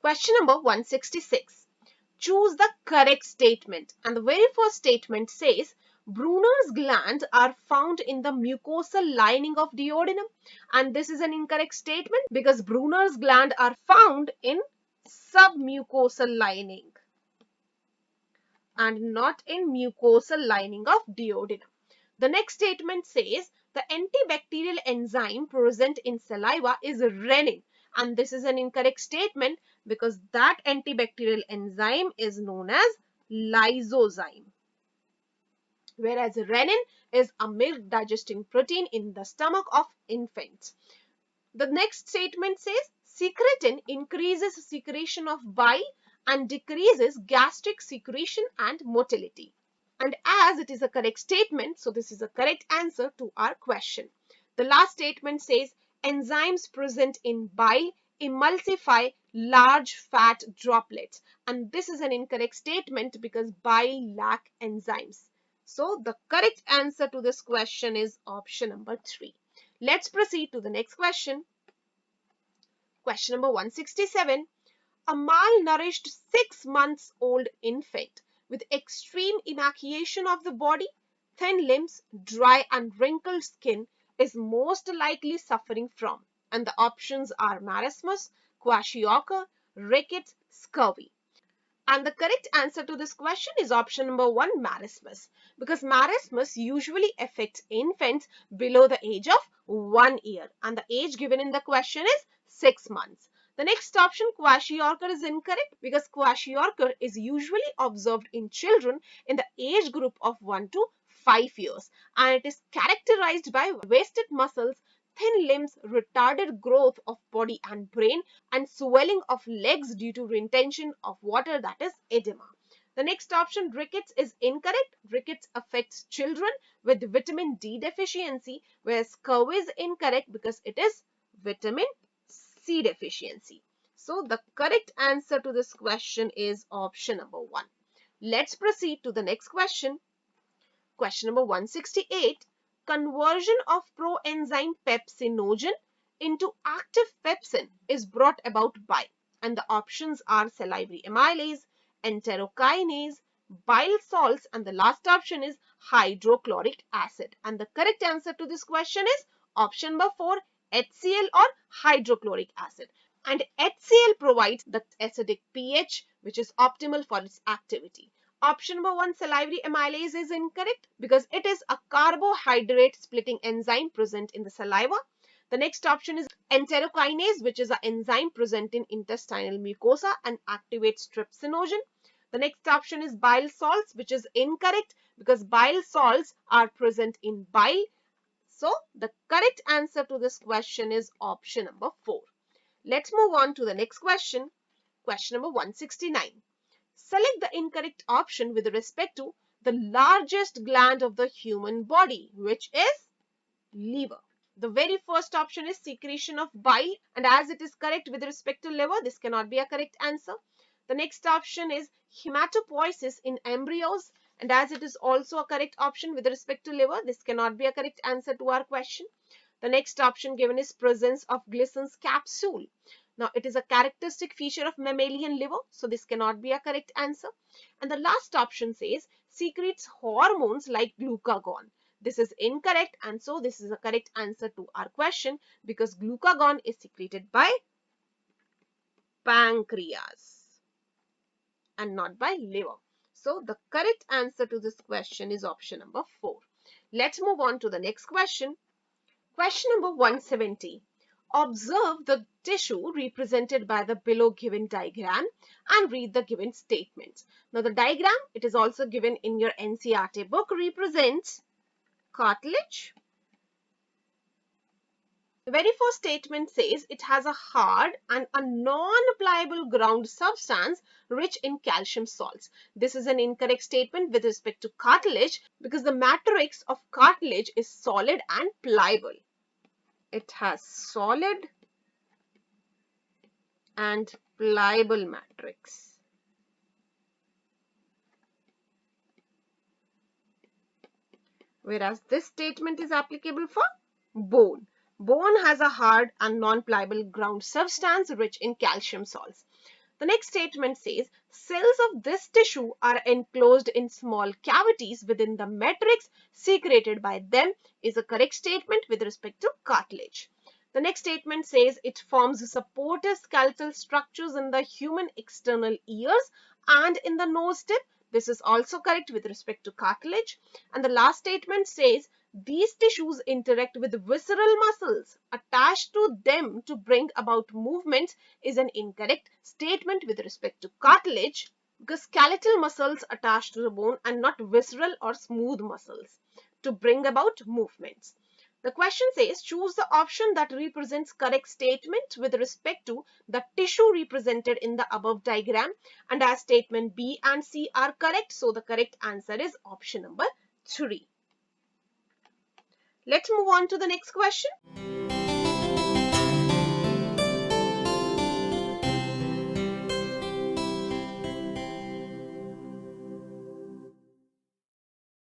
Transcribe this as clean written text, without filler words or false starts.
Question number 166. Choose the correct statement. And the very first statement says, Brunner's glands are found in the mucosal lining of duodenum. And this is an incorrect statement because Brunner's glands are found in submucosal lining and not in mucosal lining of duodenum. The next statement says the antibacterial enzyme present in saliva is renin, and this is an incorrect statement because that antibacterial enzyme is known as lysozyme, whereas renin is a milk digesting protein in the stomach of infants. The next statement says secretin increases secretion of bile and decreases gastric secretion and motility. And as it is a correct statement, so this is a correct answer to our question. The last statement says enzymes present in bile emulsify large fat droplets. And this is an incorrect statement because bile lack enzymes. So the correct answer to this question is option number 3. Let's proceed to the next question. Question number 167. A malnourished 6 months old infant with extreme emaciation of the body, thin limbs, dry and wrinkled skin is most likely suffering from. And the options are marasmus, kwashiorkor, rickets, scurvy. And the correct answer to this question is option number 1, marasmus. Because marasmus usually affects infants below the age of 1 year. And the age given in the question is 6 months. The next option, kwashiorkor, is incorrect because kwashiorkor is usually observed in children in the age group of 1 to 5 years. And it is characterized by wasted muscles, thin limbs, retarded growth of body and brain, and swelling of legs due to retention of water, that is edema. The next option, rickets, is incorrect. Rickets affects children with vitamin D deficiency, whereas scurvy is incorrect because it is vitamin C deficiency. So the correct answer to this question is option number 1. Let's proceed to the next question. Question number 168. Conversion of proenzyme pepsinogen into active pepsin is brought about by, and the options are salivary amylase, enterokinase, bile salts, and the last option is hydrochloric acid. And the correct answer to this question is option number 4, HCl or hydrochloric acid. And HCl provides the acidic pH which is optimal for its activity. Option number 1, salivary amylase, is incorrect because it is a carbohydrate splitting enzyme present in the saliva. The next option is enterokinase, which is an enzyme present in intestinal mucosa and activates trypsinogen. The next option is bile salts, which is incorrect because bile salts are present in bile. So the correct answer to this question is option number 4. Let's move on to the next question. Question number 169. Select the incorrect option with respect to the largest gland of the human body, which is liver. The very first option is secretion of bile, and as it is correct with respect to liver, this cannot be a correct answer. The next option is hematopoiesis in embryos, and as it is also a correct option with respect to liver, this cannot be a correct answer to our question. The next option given is presence of Glissen's capsule. Now, it is a characteristic feature of mammalian liver, so this cannot be a correct answer. And the last option says secretes hormones like glucagon. This is incorrect, and so this is a correct answer to our question because glucagon is secreted by pancreas and not by liver. So the correct answer to this question is option number 4. Let's move on to the next question. Question number 170. Observe the tissue represented by the below given diagram and read the given statements. Now the diagram, it is also given in your NCERT book, represents cartilage. The very first statement says it has a hard and a non-pliable ground substance rich in calcium salts. This is an incorrect statement with respect to cartilage because the matrix of cartilage is solid and pliable. It has solid and pliable matrix. Whereas this statement is applicable for bone. Bone has a hard and non-pliable ground substance rich in calcium salts. The next statement says cells of this tissue are enclosed in small cavities within the matrix secreted by them is a correct statement with respect to cartilage. The next statement says it forms supportive skeletal structures in the human external ears and in the nose tip. This is also correct with respect to cartilage. And the last statement says these tissues interact with visceral muscles attached to them to bring about movements is an incorrect statement with respect to cartilage because skeletal muscles attached to the bone and not visceral or smooth muscles to bring about movements. The question says choose the option that represents correct statement with respect to the tissue represented in the above diagram, and as statement B and C are correct, so the correct answer is option number 3. Let's move on to the next question.